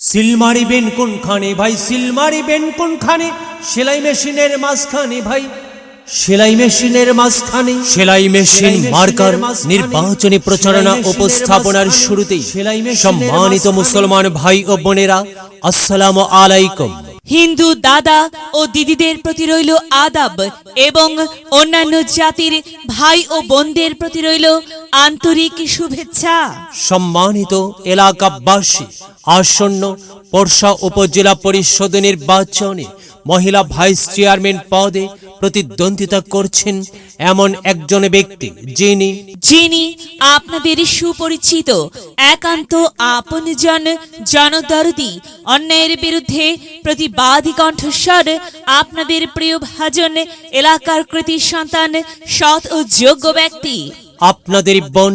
Seal মারিবেন কোনখানে ভাই, seal মারিবেন কোনখানে? সেলাই মেশিনের মাঝখানে ভাই, সেলাই মেশিনের মাঝখানে। সেলাই মেশিন মার্কার নির্বাচনী প্রচারণা উপস্থাপনার শুরুতেই সম্মানিত মুসলমান ভাই ও বোনেরা, আসসালামু আলাইকুম। হিন্দু দাদা ও দিদিদের প্রতি রইল আদাব এবং অন্যান্য জাতির ভাই ও বোনদের প্রতি রইল আন্তরিক শুভেচ্ছা। সম্মানিত এলাকাবাসী, আসন্ন পরশা উপজেলা পরিষদ নির্বাচনে মহিলা ভাইস চেয়ারম্যান পদে প্রতিদ্বন্দ্বিতা করছেন এমন একজন ব্যক্তি যিনি আপনাদের সুপরিচিত, একান্ত আপনজন, জনদরদি, অন্যায়ের বিরুদ্ধে প্রতিবাদী কণ্ঠস্বর, আপনাদের প্রিয় ভাজন, এলাকার কৃতি সন্তান, সৎ ও যোগ্য ব্যক্তি, আপনাদের বোন,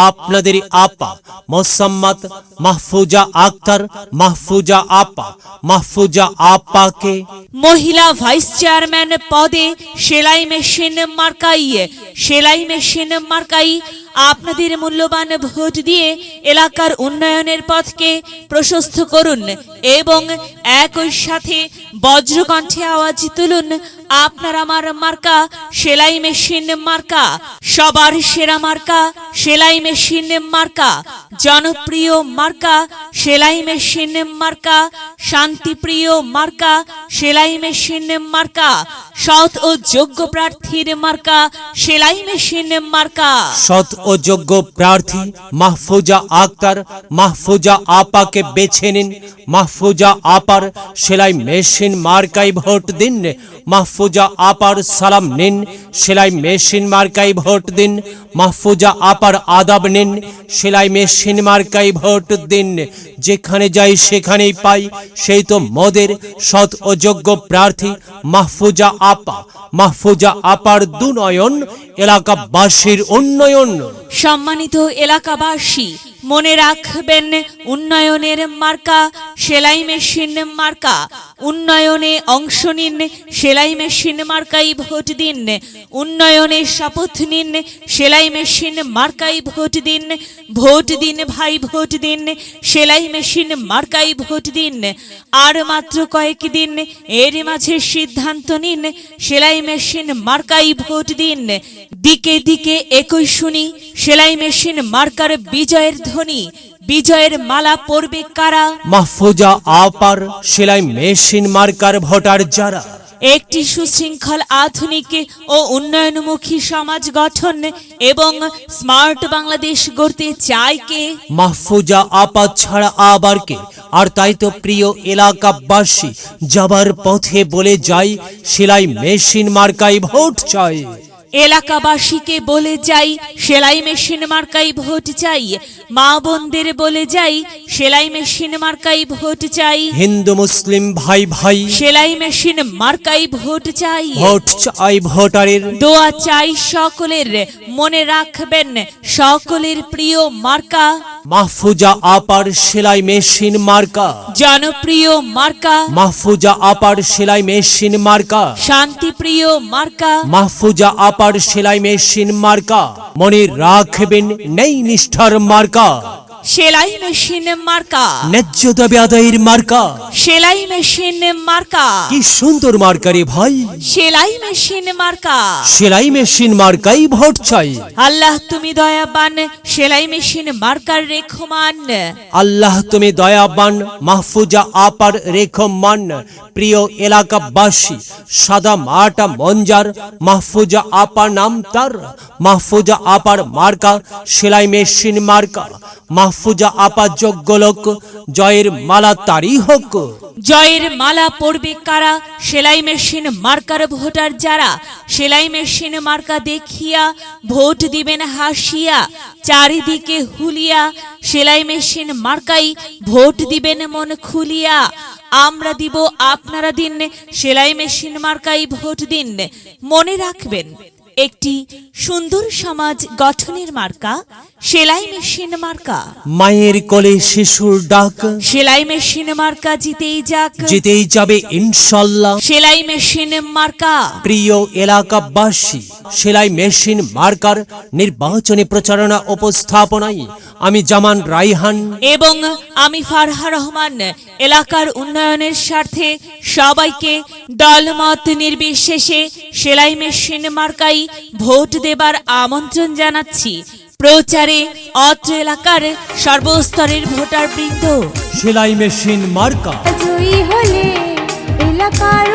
আপনাদের আপা মোসাম্মদ মাহফুজা আক্তার, মাহফুজা আপা, মাহফুজা আপাকে মহিলা ভাইস চেয়ারম্যান পদে সেলাই মেশিন মার্কাই আপনাদের মূল্যবান ভোট দিয়ে এলাকার উন্নয়নের পথকে প্রশস্ত করুন এবং একই সাথে বজ্রকণ্ঠে আওয়াজ তুলুন, আপনার আমার মার্কা সেলাই মেশিন মার্কা, সবার সেরা মার্কা সেলাই মেশিন মার্কা, জনপ্রিয় মার্কা সেলাই মেশিন মার্কা, শান্তিপ্রিয় মার্কা সেলাই মেশিন মার্কা, সৎ ও যোগ্য প্রার্থীর মার্কা সেলাই মেশিন মার্কা। সৎ ও যোগ্য প্রার্থী মাহফুজা আক্তার, মাহফুজা আপাকে বেছে নিন। মাহফুজা আপার সেলাই মেশিন মার্কায় ভোট দিন। মাহফুজা আপার সালাম নিন, সেলাই মেশিন মার্কায় ভোট দিন। মাহফুজা আপার আদাব নিন, সেলাই মেশিন মার্কায় ভোট দিন। যেখানে যাই সেখানেই পাই সেই তো মোদের সৎ ও যোগ্য প্রার্থী মাহফুজা আপা। মাহফুজা আপার দুনয়ন, এলাকাবাসীর উন্নয়ন। সম্মানিত এলাকাবাসী, মনে রাখবেন, উন্নয়নের মার্কা সেলাই মেশিন মার্কা। উন্নয়নে অংশ নিন, সেলাই মেশিন মার্কাই ভোট দিন। উন্নয়নে শপথ নিন, সেলাই মেশিন মার্কাই ভোট দিন। ভোট দিন ভাই, ভোট দিন, সেলাই মেশিন মার্কাই ভোট দিন। আর মাত্র কয়েকদিন, এর মাঝে সিদ্ধান্ত নিন, সেলাই মেশিন মার্কাই ভোট দিন। দিকে দিকে একই শুনি, সেলাই মেশিন মার্কার বিজয়ের ধ্বনি। বিজয়ের মালা পরবে কারা? মাহফুজা আপার সেলাই মেশিন মার্কার ভোটার যারা। একটি সুশৃঙ্খল, আধুনিক ও উন্নয়নমুখী সমাজ গঠন এবং স্মার্ট বাংলাদেশ গড়তে চায় কে? মাহফুজা আপা ছাড়া আবার কে? আর তাই তো প্রিয় এলাকাবাসী, যাবার পথে বলে যাই, সেলাই মেশিন মার্কায় ভোট চাই। এলাকাবাসীকে বলে যাই, সেলাই মেশিন মার্কাই ভোট চাই। মা বোনদের বলে যাই, সেলাই মেশিন মার্কাই ভোট চাই। হিন্দু মুসলিম ভাই ভাই, সেলাই মেশিন মার্কাই ভোট চাই। ভোট চাই ভোটারের, দোয়া চাই সকলের। মনে রাখবেন, সকলের প্রিয় মার্কা মাহফুজা আপার সেলাই মেশিন মার্কা। জনপ্রিয় মার্কা মাহফুজা আপার সেলাই মেশিন মার্কা। শান্তিপ্রিয় মার্কা মাহফুজা আপার সেলাই মেশিন মার্কা। মনে রাখবেন, নেই নিষ্ঠার মার্কা সেলাই মেশিন মার্কা। ন্যায্য দাবি আদায়ের মার্কা সেলাই মেশিন মার্কা। কি সুন্দর মার্কা রে ভাই, সেলাই মেশিন মার্কা। সেলাই মেশিন মার্কাই ভোট চাই। আল্লাহ তুমি দয়াবান, সেলাই মেশিন মার্কার রেখমান। আল্লাহ তুমি দয়াবান, মাহফুজা আপার রেখমান। প্রিয় এলাকাবাসী, সাদা মাটা মঞ্জার, মাহফুজা আপা নাম তার। মাহফুজা আপার মার্কা সেলাই মেশিন মার্কা। মাহফুজা আপা যোগ্য লোক, জয়ের মালা তারই হোক। জয়ের মালা পড়বে কারা? সেলাই মেশিন মার্কার ভোটার যারা। সেলাই মেশিন মার্কা দেখিয়া ভোট দিবেন হাসিয়া, চারিদিকে হুলিয়া। সেলাই মেশিন মার্কাই ভোট দিবেন মন খুলিয়া। আমরা দিব, আপনারা দিন, সেলাই মেশিন মার্কাই ভোট দিন। মনে রাখবেন, একটি সুন্দর সমাজ গঠনের মার্কা সেলাই মেশিন মার্কা। মায়ের কোলে শিশুর ডাক, সেলাই মেশিন মার্কা জিতেই যাক, জিতেই যাবে ইনশাল্লাহ। সেলাই মেশিন মার্কা। প্রিয় এলাকাবাসী, সেলাই মেশিন মার্কার নির্বাচনী প্রচারণা উপস্থাপনায় আমি জামান রাইহান এবং আমি ফারহা রহমান এলাকার উন্নয়নের স্বার্থে সবাইকে দলমত নির্বিশেষে সেলাই মেশিন মার্কাই ভোট দেবার আমন্ত্রণ জানাচ্ছি। প্রচারে অত্র এলাকার সর্বস্তরের ভোটার বৃন্দ। সেলাই মেশিন মার্কা জয়ী হলে এলাকার